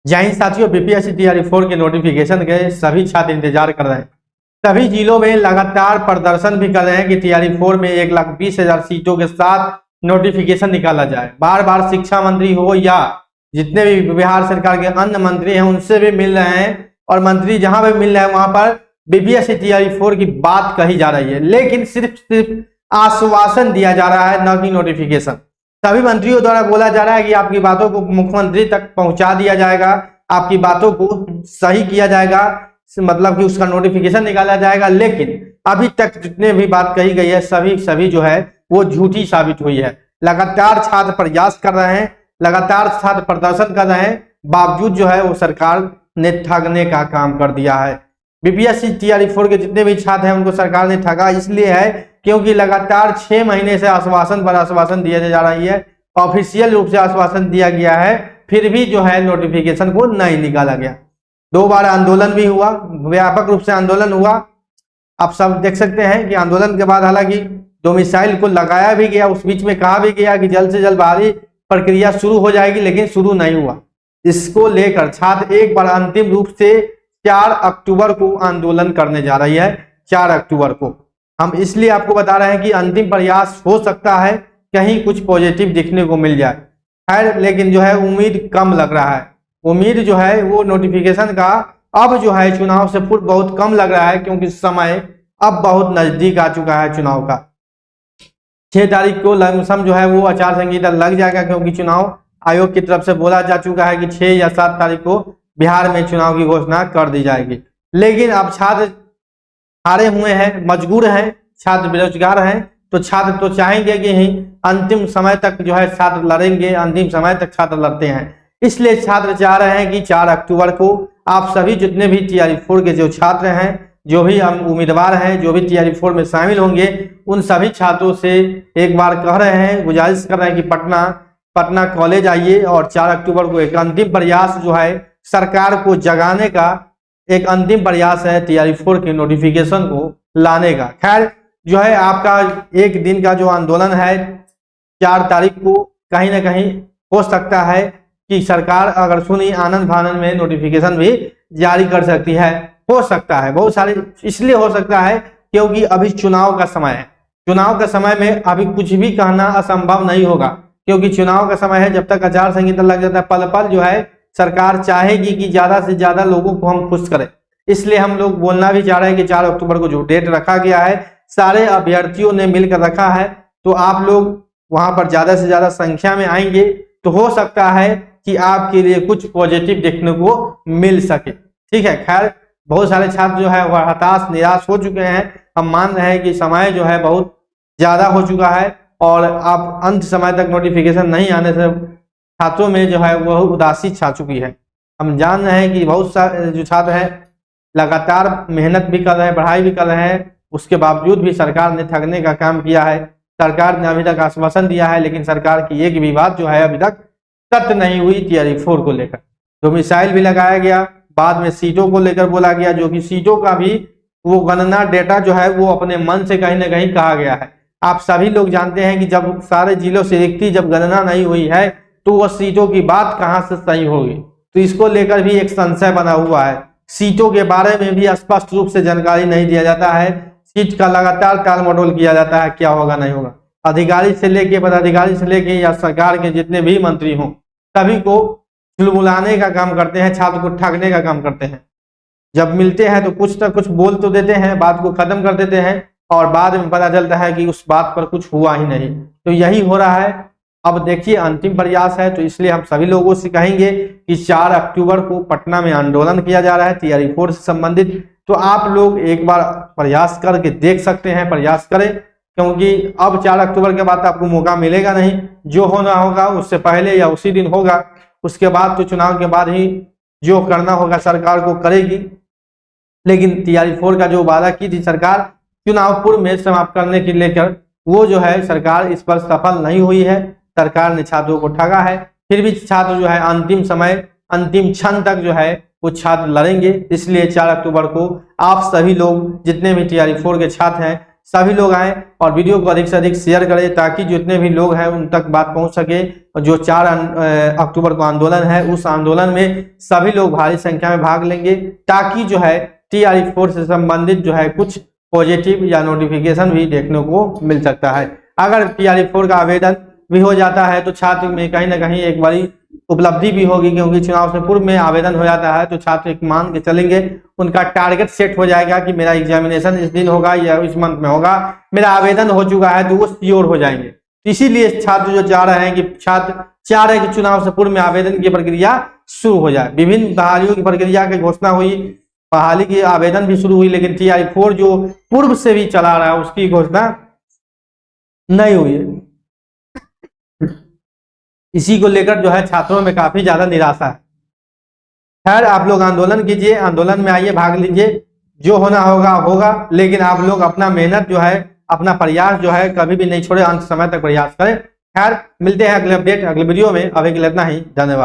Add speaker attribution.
Speaker 1: जय हिंद साथियों, बीपीएससी तैयारी 4 के नोटिफिकेशन के सभी छात्र इंतजार कर रहे हैं। सभी जिलों में लगातार प्रदर्शन भी कर रहे हैं कि तैयारी 4 में 1,20,000 सीटों के साथ नोटिफिकेशन निकाला जाए। बार बार शिक्षा मंत्री हो या जितने भी बिहार सरकार के अन्य मंत्री हैं उनसे भी मिल रहे हैं, और मंत्री जहां भी मिल रहे हैं वहां पर बीपीएससी तैयारी 4 की बात कही जा रही है, लेकिन सिर्फ आश्वासन दिया जा रहा है, न कि नोटिफिकेशन। सभी मंत्रियों द्वारा बोला जा रहा है कि आपकी बातों को मुख्यमंत्री तक पहुंचा दिया जाएगा, आपकी बातों को सही किया जाएगा, मतलब कि उसका नोटिफिकेशन निकाला जाएगा। लेकिन अभी तक जितने भी बात कही गई है सभी जो है वो झूठी साबित हुई है। लगातार छात्र प्रयास कर रहे हैं, लगातार छात्र प्रदर्शन कर रहे हैं, बावजूद जो है वो सरकार ने ठगने का काम कर दिया है। बीपीएससी तैयारी 4 के जितने भी छात्र हैं उनको सरकार ने ठगा इसलिए है क्योंकि लगातार 6 महीने से आश्वासन पर आश्वासन दिया जा रही है, ऑफिशियल रूप से आश्वासन दिया गया है, फिर भी जो है नोटिफिकेशन को नहीं निकाला गया। 2 बार आंदोलन भी हुआ, व्यापक रूप से आंदोलन हुआ। आप सब देख सकते हैं कि आंदोलन के बाद हालांकि डोमिसाइल को लगाया भी गया, उस बीच में कहा भी गया कि जल्द से जल्द बहाली प्रक्रिया शुरू हो जाएगी, लेकिन शुरू नहीं हुआ। इसको लेकर छात्र एक बार अंतिम रूप से 4 अक्टूबर को आंदोलन करने जा रही है। 4 अक्टूबर को हम इसलिए आपको बता रहे हैं कि अंतिम प्रयास हो सकता है कहीं कुछ पॉजिटिव दिखने को मिल जाए। खैर, लेकिन जो है उम्मीद कम लग रहा है। उम्मीद जो है वो नोटिफिकेशन का अब जो है चुनाव से पूर्व बहुत कम लग रहा है, क्योंकि समय अब बहुत नजदीक आ चुका है चुनाव का। 6 तारीख को लमसम जो है वो आचार संहिता लग जाएगा, क्योंकि चुनाव आयोग की तरफ से बोला जा चुका है कि 6 या 7 तारीख को बिहार में चुनाव की घोषणा कर दी जाएगी। लेकिन अब छात्र हारे हुए हैं, मजबूर हैं, छात्र बेरोजगार हैं, तो छात्र तो चाहेंगे कि ही अंतिम समय तक जो है छात्र लड़ेंगे, अंतिम समय तक छात्र लड़ते हैं। इसलिए छात्र चाह रहे हैं कि 4 अक्टूबर को आप सभी जितने भी तैयारी 4 के जो छात्र हैं, जो भी उम्मीदवार हैं, जो भी तैयारी 4 में शामिल होंगे, उन सभी छात्रों से एक बार कह रहे हैं, गुजारिश कर रहे हैं कि पटना कॉलेज आइए और 4 अक्टूबर को एक अंतिम प्रयास जो है सरकार को जगाने का एक अंतिम प्रयास है, तैयारी 4 के नोटिफिकेशन को लाने का। खैर, जो है आपका एक दिन का जो आंदोलन है 4 तारीख को कहीं ना कहीं हो सकता है कि सरकार अगर सुनी आनंद फानंद में नोटिफिकेशन भी जारी कर सकती है। हो सकता है, बहुत सारे इसलिए हो सकता है क्योंकि अभी चुनाव का समय है। चुनाव के समय में अभी कुछ भी कहना असंभव नहीं होगा, क्योंकि चुनाव का समय है। जब तक आचार संहिता लग जाता है, पल पल जो है सरकार चाहेगी कि ज्यादा से ज्यादा लोगों को हम खुश करें। इसलिए हम लोग बोलना भी चाह रहे हैं कि 4 अक्टूबर को जो डेट रखा गया है, सारे अभ्यर्थियों ने मिलकर रखा है, तो आप लोग वहां पर ज्यादा से ज्यादा संख्या में आएंगे तो हो सकता है कि आपके लिए कुछ पॉजिटिव देखने को मिल सके। ठीक है, खैर बहुत सारे छात्र जो है वह हताश निराश हो चुके हैं। हम मान रहे हैं कि समय जो है बहुत ज्यादा हो चुका है, और आप अंत समय तक नोटिफिकेशन नहीं आने से छात्रों में जो है वह उदासी छा चुकी है। हम जान रहे हैं कि बहुत सारे जो छात्र हैं लगातार मेहनत भी कर रहे हैं, पढ़ाई भी कर रहे हैं, उसके बावजूद भी सरकार ने ठगने का काम किया है। सरकार ने अभी तक आश्वासन दिया है, लेकिन सरकार की एक भी बात जो है अभी तक सत्य नहीं हुई तैयारी 4 को लेकर। तो मिसाइल भी लगाया गया, बाद में सीटों को लेकर बोला गया, जो कि सीटों का भी वो गणना डेटा जो है वो अपने मन से कहीं ना कहीं कहा गया है। आप सभी लोग जानते हैं कि जब सारे जिलों से एक थी, जब गणना नहीं हुई है तो वह सीटों की बात कहां से सही होगी। तो इसको लेकर भी एक संशय बना हुआ है। सीटों के बारे में भी स्पष्ट रूप से जानकारी नहीं दिया जाता है। सीट का लगातार टाल मटोल किया जाता है, क्या होगा नहीं होगा। अधिकारी से लेके पदाधिकारी से लेके या सरकार के जितने भी मंत्री हों, सभी को चुलबुलाने का काम करते हैं, छात्र को ठगने का काम करते हैं। जब मिलते हैं तो कुछ ना कुछ बोल तो देते हैं, बात को खत्म कर देते हैं, और बाद में पता चलता है कि उस बात पर कुछ हुआ ही नहीं। तो यही हो रहा है। अब देखिए अंतिम प्रयास है, तो इसलिए हम सभी लोगों से कहेंगे कि 4 अक्टूबर को पटना में आंदोलन किया जा रहा है तैयारी 4 से संबंधित। तो आप लोग एक बार प्रयास करके देख सकते हैं, प्रयास करें, क्योंकि अब 4 अक्टूबर के बाद आपको मौका मिलेगा नहीं। जो होना होगा उससे पहले या उसी दिन होगा, उसके बाद तो चुनाव के बाद ही जो करना होगा सरकार को करेगी। लेकिन तैयारी 4 का जो वादा की थी सरकार चुनाव पूर्व में समाप्त करने के लेकर, वो जो है सरकार इस पर सफल नहीं हुई है। सरकार ने छात्रों को ठगा है। फिर भी छात्र जो है अंतिम समय, अंतिम क्षण तक जो है वो छात्र लड़ेंगे। इसलिए 4 अक्टूबर को आप सभी लोग जितने भी तैयारी 4 के छात्र हैं सभी लोग आए और वीडियो को अधिक से अधिक शेयर करें ताकि जितने भी लोग हैं उन तक बात पहुंच सके। और जो 4 अक्टूबर को आंदोलन है, उस आंदोलन में सभी लोग भारी संख्या में भाग लेंगे ताकि जो है TRE-4 से संबंधित जो है कुछ पॉजिटिव या नोटिफिकेशन भी देखने को मिल सकता है। अगर TRE-4 का आवेदन भी हो जाता है तो छात्र में कहीं ना कहीं एक बड़ी उपलब्धि भी होगी, क्योंकि चुनाव से पूर्व में आवेदन हो जाता है तो छात्र एक मान के चलेंगे, उनका टारगेट सेट हो जाएगा कि मेरा एग्जामिनेशन इस दिन होगा या इस मंथ में होगा, मेरा आवेदन हो चुका है, तो वो श्योर हो जाएंगे। इसीलिए छात्र जो चाह रहे हैं कि छात्र चाह रहे हैं कि चुनाव से पूर्व में आवेदन की प्रक्रिया शुरू हो जाए। विभिन्न बहालियों की प्रक्रिया की घोषणा हुई, बहाली की आवेदन भी शुरू हुई, लेकिन TRE-4 जो पूर्व से भी चला रहा है उसकी घोषणा नहीं हुई है। इसी को लेकर जो है छात्रों में काफी ज्यादा निराशा है। खैर, आप लोग आंदोलन कीजिए, आंदोलन में आइए, भाग लीजिए, जो होना होगा होगा, लेकिन आप लोग अपना मेहनत जो है, अपना प्रयास जो है कभी भी नहीं छोड़े, अंत समय तक प्रयास करें। खैर, मिलते हैं अगले अपडेट अगले वीडियो में। अभी के लिए इतना ही, धन्यवाद।